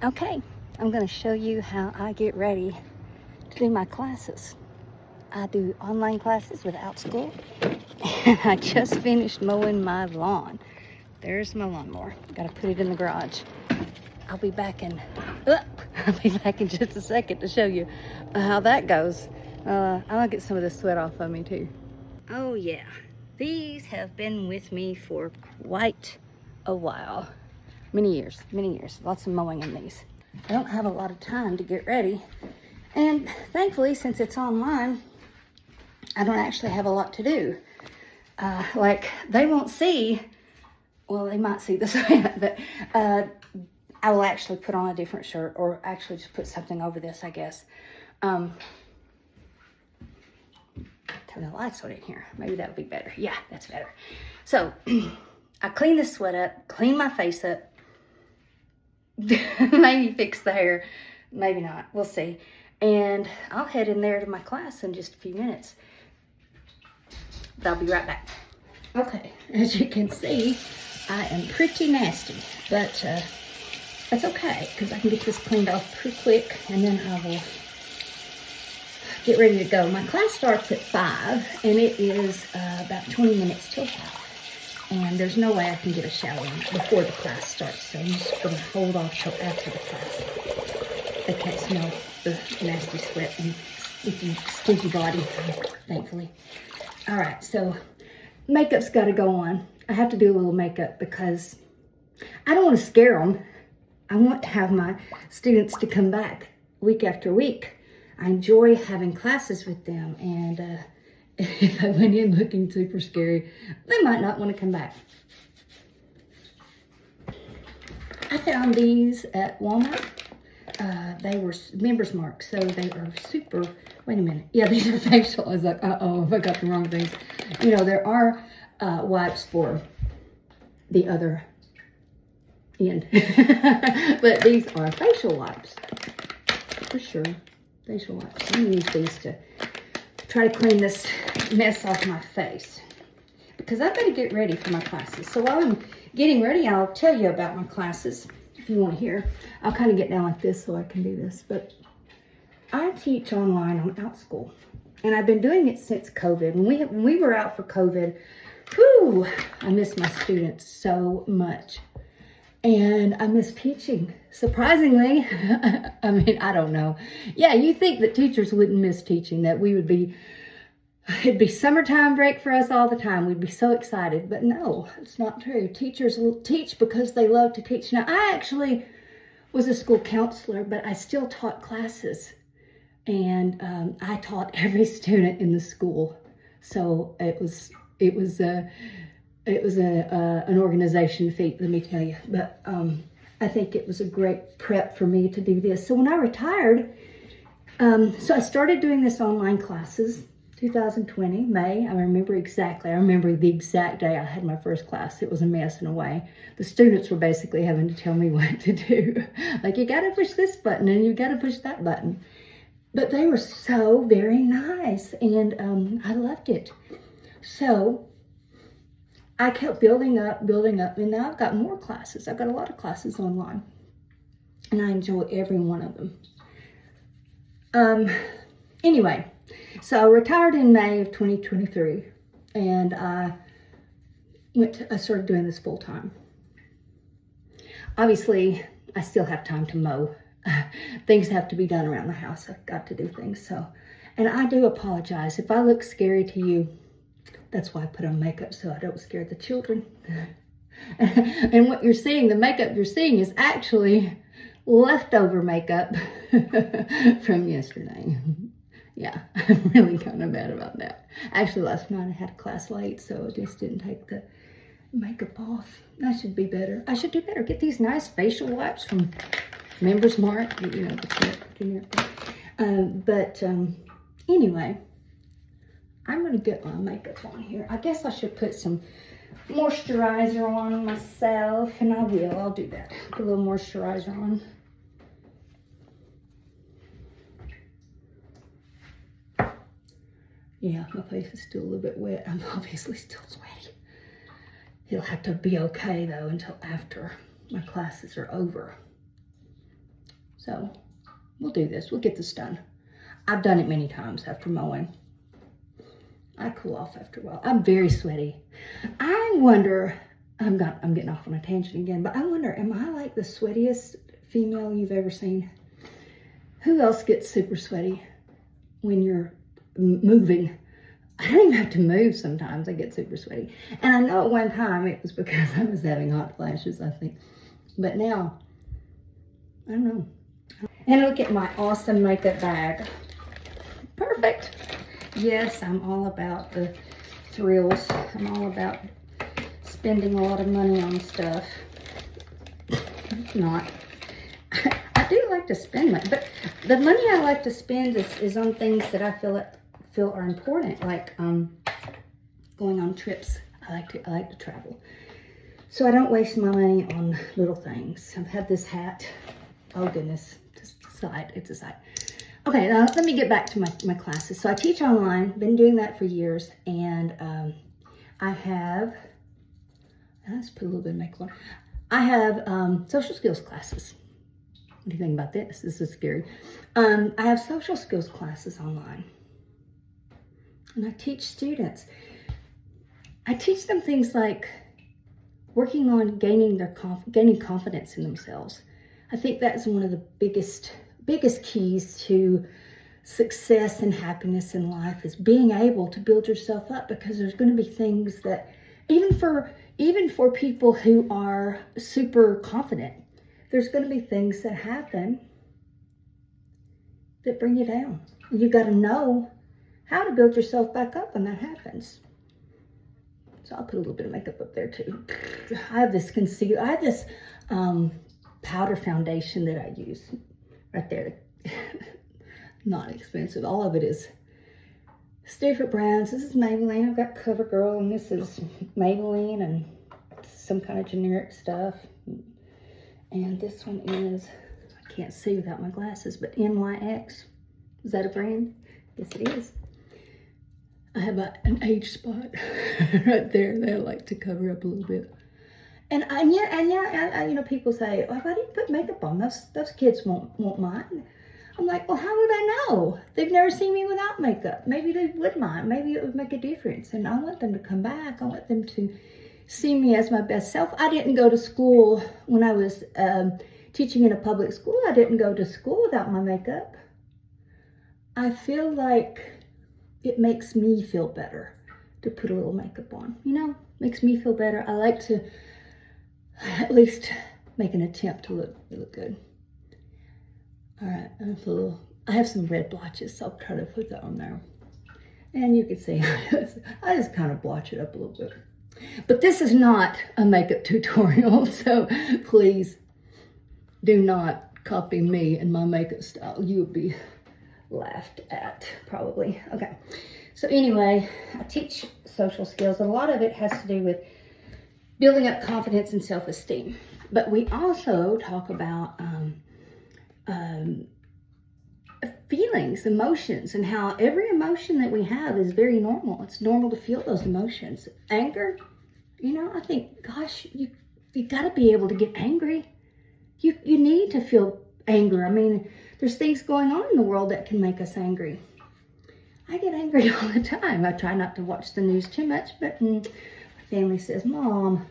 Okay, I'm going to show you how I get ready to do my classes. I do online classes with Outschool, and I just finished mowing my lawn. There's my lawnmower. Got to put it in the garage. I'll be back in just a second to show you how that goes. I'll get some of the sweat off of me too. Oh yeah, these have been with me for quite a while. Many years, lots of mowing in these. I don't have a lot of time to get ready. And thankfully, since it's online, I don't actually have a lot to do. Like, they won't see, well, they might see the sweat, but I will actually put on a different shirt, or actually just put something over this, I guess. Turn the lights on in here. Maybe that would be better. Yeah, that's better. So, I clean the sweat up, clean my face up, maybe fix the hair, maybe not, we'll see. And I'll head in there to my class in just a few minutes. But I'll be right back. Okay, as you can see, I am pretty nasty, but that's okay, because I can get this cleaned off pretty quick, and then I will get ready to go. My class starts at 5, and it is about 20 minutes till 5. And there's no way I can get a shower in before the class starts, so I'm just going to hold off till after the class. They can't smell the nasty sweat and stinky body, thankfully. All right, so makeup's got to go on. I have to do a little makeup because I don't want to scare them. I want to have my students to come back week after week. I enjoy having classes with them, and if I went in looking super scary, they might not want to come back. I found these at Walmart. They were Members Mark, so they are super, wait a minute. Yeah, these are facial. I was like, uh-oh, I got the wrong things. You know, there are wipes for the other end. But these are facial wipes, for sure. Facial wipes. I'm going to use these to try to clean this mess off my face, because I've got to get ready for my classes. So while I'm getting ready, I'll tell you about my classes if you want to hear. I'll kind of get down like this so I can do this, but I teach online on Outschool, and I've been doing it since COVID. When we were out for COVID, whew, I miss my students so much, and I miss teaching. Surprisingly, I mean, I don't know. Yeah, you think that teachers wouldn't miss teaching, that we would be, it'd be summertime break for us all the time. We'd be so excited, but no, it's not true. Teachers will teach because they love to teach. Now, I actually was a school counselor, but I still taught classes, and I taught every student in the school. So it was an organization feat, let me tell you. But I think it was a great prep for me to do this. So when I retired, so I started doing this online classes, 2020, May. I remember exactly. I remember the exact day I had my first class. It was a mess in a way. The students were basically having to tell me what to do. Like, you got to push this button and you got to push that button. But they were so very nice, and I loved it. So I kept building up, and now I've got more classes. I've got a lot of classes online, and I enjoy every one of them. Anyway, so I retired in May of 2023, and I started doing this full time. Obviously, I still have time to mow. Things have to be done around the house. I've got to do things, so. And I do apologize. If I look scary to you, that's why I put on makeup, so I don't scare the children. And what you're seeing, the makeup you're seeing, is actually leftover makeup from yesterday. Yeah, I'm really kind of bad about that. Actually, last night I had a class late, so I just didn't take the makeup off. I should be better. I should do better. Get these nice facial wipes from Members Mark. You know, but anyway, I'm going to get my makeup on here. I guess I should put some moisturizer on myself, and I will. I'll do that. Put a little moisturizer on. Yeah, my face is still a little bit wet. I'm obviously still sweaty. It'll have to be okay, though, until after my classes are over. So we'll do this. We'll get this done. I've done it many times after mowing. I cool off after a while. I'm very sweaty. I wonder, I'm getting off on a tangent again, but I wonder, am I like the sweatiest female you've ever seen? Who else gets super sweaty when you're moving? I don't even have to move sometimes. I get super sweaty. And I know at one time it was because I was having hot flashes, I think. But now, I don't know. And look at my awesome makeup bag. Perfect. Yes, I'm all about the thrills. I'm all about spending a lot of money on stuff. Not. I do like to spend money, but the money I like to spend is on things that I feel are important, like going on trips. I like to travel, so I don't waste my money on little things. I've had this hat. Oh goodness, just a side. It's a side. Okay, now let me get back to my classes. So I teach online, been doing that for years, and I have, let's put a little bit of makeup on. I have social skills classes. What do you think about this? This is scary. I have social skills classes online, and I teach students. I teach them things like working on gaining confidence in themselves. I think that's one of the biggest keys to success and happiness in life, is being able to build yourself up, because there's going to be things that even for people who are super confident, there's going to be things that happen that bring you down. You got to know how to build yourself back up when that happens. So I'll put a little bit of makeup up there too. I have this concealer. I have this powder foundation that I use. Right there. Not expensive. All of it is different brands. This is Maybelline. I've got CoverGirl, and this is Maybelline and some kind of generic stuff. And this one is, I can't see without my glasses, but NYX. Is that a brand? Yes, it is. I have an age spot right there that I like to cover up a little bit. And you know, people say, "Oh, why do you put makeup on? Those kids won't mind." I'm like, well, how would I know? They've never seen me without makeup. Maybe they would mind. Maybe it would make a difference. And I want them to come back. I want them to see me as my best self. I didn't go to school when I was teaching in a public school. I didn't go to school without my makeup. I feel like it makes me feel better to put a little makeup on. You know, makes me feel better. I like to at least make an attempt to look good. All right, I have some red blotches, so I'll try to put that on there. And you can see, I just kind of blotch it up a little bit. But this is not a makeup tutorial, so please do not copy me and my makeup style. You would be laughed at, probably. Okay, so anyway, I teach social skills. A lot of it has to do with building up confidence and self-esteem. But we also talk about feelings, emotions, and how every emotion that we have is very normal. It's normal to feel those emotions. Anger, you know, I think, gosh, you got to be able to get angry. You need to feel anger. I mean, there's things going on in the world that can make us angry. I get angry all the time. I try not to watch the news too much, but my family says, "Mom,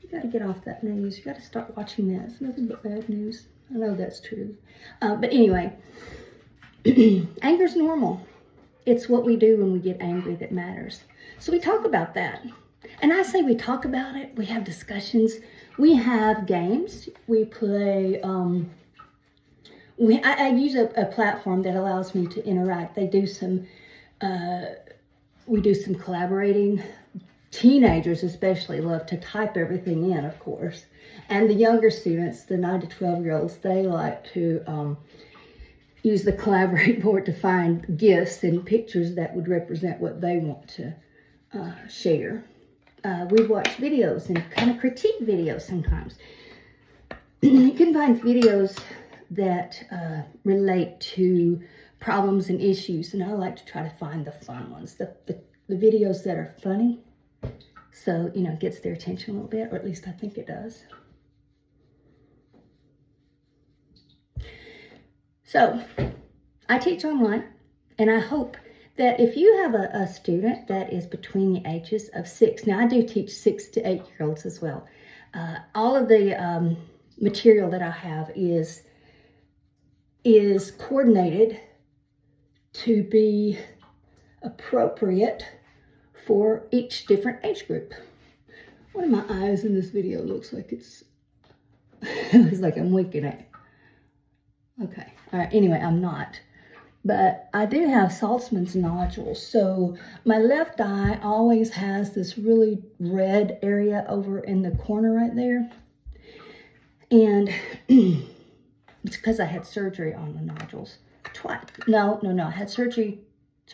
you got to get off that news. You got to start watching that. It's nothing but bad news." I know that's true. But anyway, anger's normal. It's what we do when we get angry that matters. So we talk about that. And I say we talk about it. We have discussions. We have games. We play. I use a platform that allows me to interact. We do some collaborating. Teenagers especially love to type everything in, of course. And the younger students, the 9 to 12-year-olds, they like to use the Collaborate board to find gifts and pictures that would represent what they want to share. We watch videos and kind of critique videos sometimes. You can find videos that relate to problems and issues, and I like to try to find the fun ones, the videos that are funny. So, you know, it gets their attention a little bit, or at least I think it does. So I teach online, and I hope that if you have a student that is between the ages of 6, now I do teach 6 to 8-year-olds as well. All of the material that I have is coordinated to be appropriate for each different age group. One of my eyes in this video looks like it looks like I'm winking at it. Okay, all right, anyway, I'm not. But I do have Saltzman's nodules. So my left eye always has this really red area over in the corner right there. And it's because I had surgery on the nodules twice. No, I had surgery.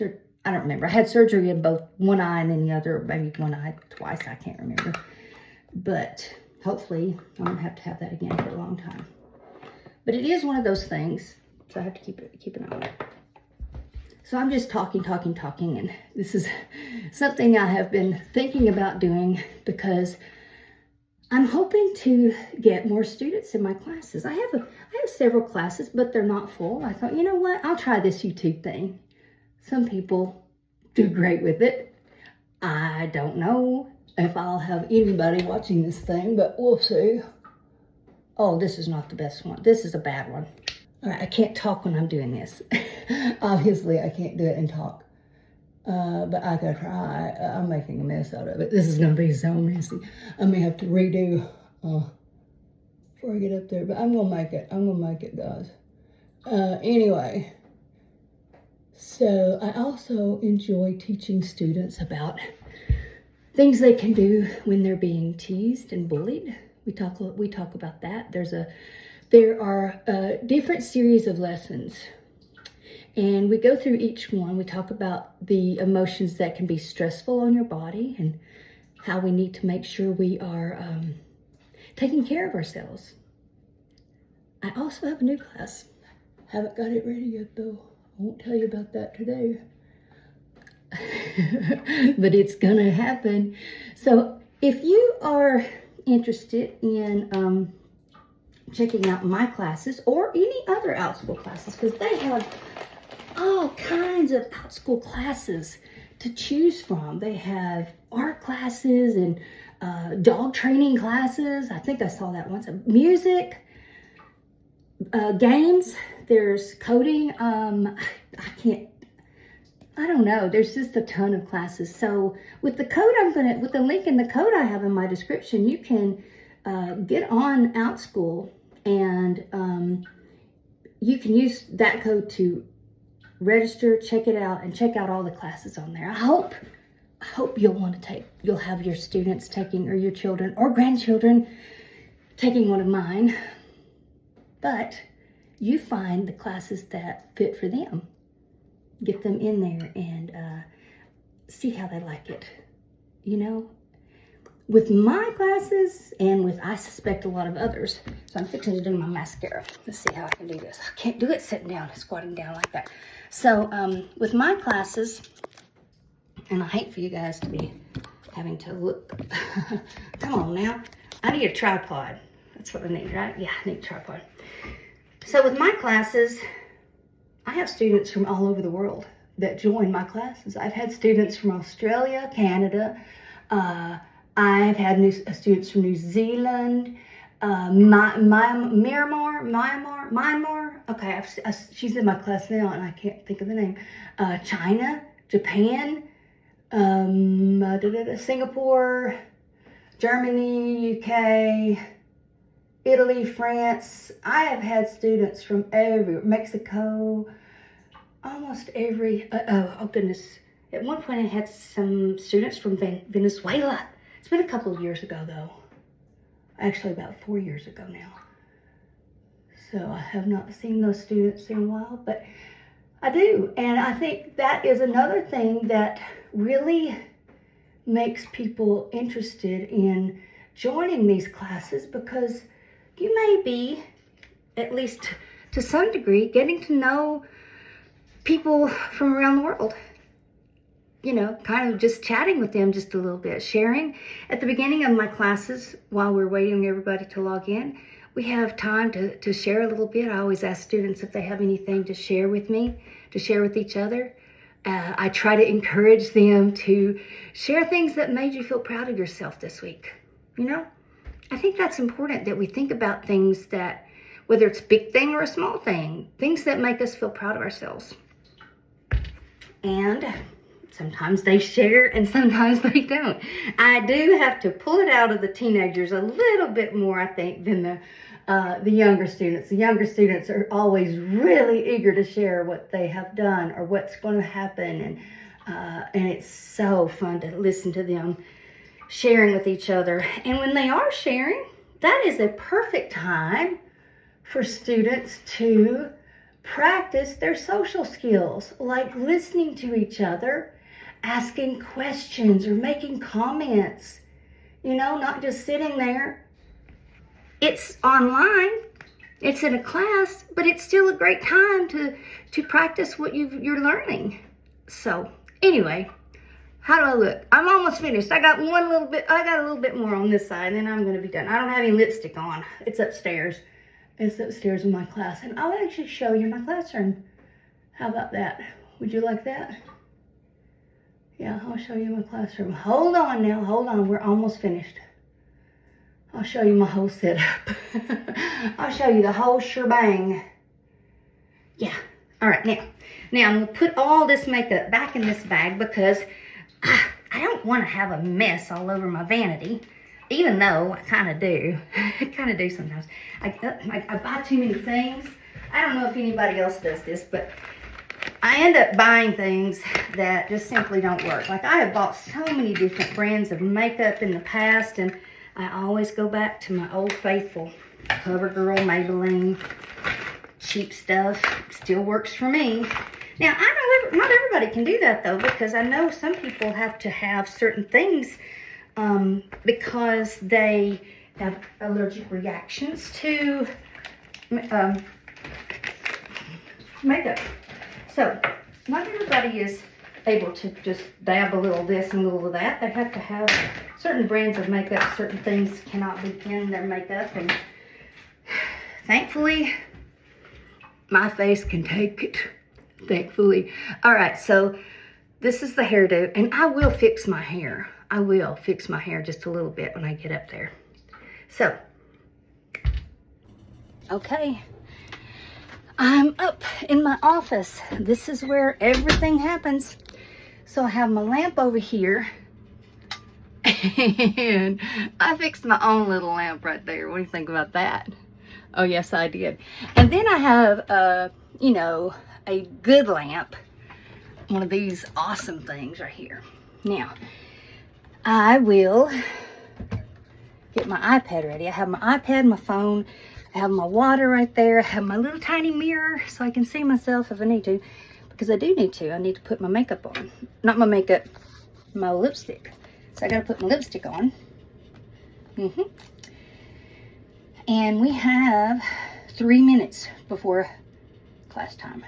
I don't remember. I had surgery in both one eye and then the other, maybe one eye twice. I can't remember. But hopefully I won't have to have that again for a long time. But it is one of those things, so I have to keep an eye on it. So I'm just talking, and this is something I have been thinking about doing because I'm hoping to get more students in my classes. I have several classes, but they're not full. I thought, you know what? I'll try this YouTube thing. Some people do great with it. I don't know if I'll have anybody watching this thing, but we'll see. Oh, this is not the best one. This is a bad one. All right, I can't talk when I'm doing this. Obviously, I can't do it and talk. But I could try. I'm making a mess out of it. This is going to be so messy. I may have to redo before I get up there. But I'm going to make it. I'm going to make it, guys. Anyway. So I also enjoy teaching students about things they can do when they're being teased and bullied. We talk about that. There are different series of lessons, and we go through each one. We talk about the emotions that can be stressful on your body and how we need to make sure we are taking care of ourselves. I also have a new class. Haven't got it ready yet, though. I won't tell you about that today. But it's gonna happen. So if you are interested in checking out my classes or any other Outschool classes, because they have all kinds of Outschool classes to choose from. They have art classes and dog training classes. I think I saw that once. Music, games. There's coding. I don't know. There's just a ton of classes. So with the code with the link in the code I have in my description, you can get on Outschool, and you can use that code to register, check it out, and check out all the classes on there. I hope you'll have your students taking, or your children or grandchildren taking one of mine. But you find the classes that fit for them. Get them in there and see how they like it. You know, with my classes and with, I suspect, a lot of others. So I'm fixing to do my mascara. Let's see how I can do this. I can't do it sitting down, squatting down like that. So with my classes, and I hate for you guys to be having to look. Come on now. I need a tripod. That's what I need, right? Yeah, I need a tripod. So with my classes, I have students from all over the world that join my classes. I've had students from Australia, Canada. I've had students from New Zealand, Myanmar. Okay, she's in my class now, and I can't think of the name. China, Japan, Singapore, Germany, UK, Italy, France. I have had students from Mexico, almost every, oh goodness. At one point I had some students from Venezuela. It's been a couple of years ago though. Actually about 4 years ago now. So I have not seen those students in a while, but I do. And I think that is another thing that really makes people interested in joining these classes, because you may be, at least to some degree, getting to know people from around the world. You know, kind of just chatting with them just a little bit, sharing. At the beginning of my classes, while we're waiting everybody to log in, we have time to share a little bit. I always ask students if they have anything to share with me, to share with each other. I try to encourage them to share things that made you feel proud of yourself this week. You know, I think that's important, that we think about things that, whether it's a big thing or a small thing, things that make us feel proud of ourselves. And sometimes they share and sometimes they don't. I do have to pull it out of the teenagers a little bit more, I think, than the younger students. The younger students are always really eager to share what they have done or what's going to happen. And it's so fun to listen to them sharing with each other. And when they are sharing, that is a perfect time for students to practice their social skills, like listening to each other, asking questions or making comments, you know, not just sitting there. It's online, it's in a class, but it's still a great time to practice what you're learning. So anyway, how do I look? I'm almost finished. I got a little bit more on this side, and then I'm going to be done. I don't have any lipstick on. It's upstairs. It's upstairs in my class, and I'll actually show you my classroom. How about that? Would you like that? Yeah, I'll show you my classroom. Hold on now, hold on. We're almost finished. I'll show you my whole setup. I'll show you the whole shebang. Yeah. All right, now I'm going to put all this makeup back in this bag because I don't want to have a mess all over my vanity, even though I kind of do. I kind of do sometimes. I buy too many things. I don't know if anybody else does this, but I end up buying things that just simply don't work. Like, I have bought so many different brands of makeup in the past, and I always go back to my old faithful CoverGirl, Maybelline, cheap stuff. Still works for me. Now, I know not everybody can do that, though, because I know some people have to have certain things because they have allergic reactions to makeup. So, not everybody is able to just dab a little this and a little of that. They have to have certain brands of makeup. Certain things cannot be in their makeup. And thankfully, my face can take it. Thankfully. All right, so this is the hairdo. And I will fix my hair. I will fix my hair just a little bit when I get up there. So, okay. I'm up in my office. This is where everything happens. So I have my lamp over here. And I fixed my own little lamp right there. What do you think about that? Oh, yes, I did. And then I have, you know, a good lamp. One of these awesome things right here. Now, I will get my iPad ready. I have my iPad, my phone. I have my water right there. I have my little tiny mirror so I can see myself if I need to. Because I do need to. I need to put my makeup on. Not my makeup, my lipstick. So I got to put my lipstick on. And we have 3 minutes before class time.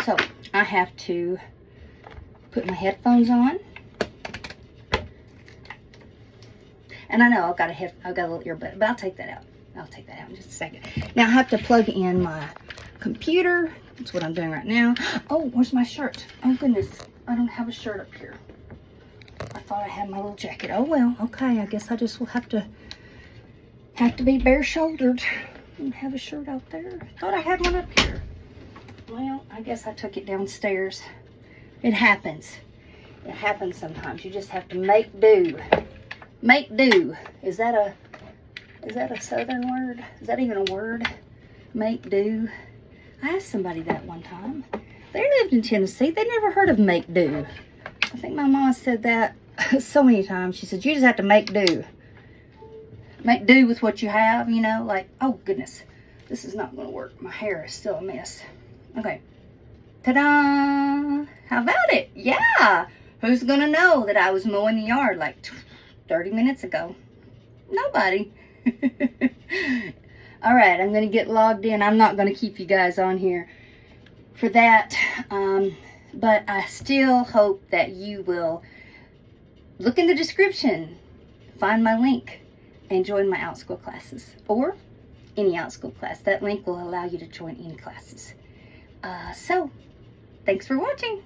So I have to put my headphones on. And I know I've got a little earbud, but I'll take that out. I'll take that out in just a second. Now I have to plug in my computer. That's what I'm doing right now. Oh, where's my shirt? Oh goodness, I don't have a shirt up here. I thought I had my little jacket. Oh well, okay. I guess I just will have to be bare-shouldered. I don't have a shirt out there. I thought I had one up here. Well, I guess I took it downstairs. It happens. It happens sometimes. You just have to make do. Make do. Is that a southern word? Is that even a word? Make do. I asked somebody that one time. They lived in Tennessee. They never heard of make do. I think my mom said that so many times. She said, you just have to make do. Make do with what you have, you know, like, oh goodness, this is not going to work. My hair is still a mess. Okay. Ta-da! How about it? Yeah! Who's going to know that I was mowing the yard like 30 minutes ago? Nobody. All right, I'm going to get logged in. I'm not going to keep you guys on here for that. But I still hope that you will look in the description find my link and join my Outschool classes, or any Outschool class. That link will allow you to join any classes. So, thanks for watching.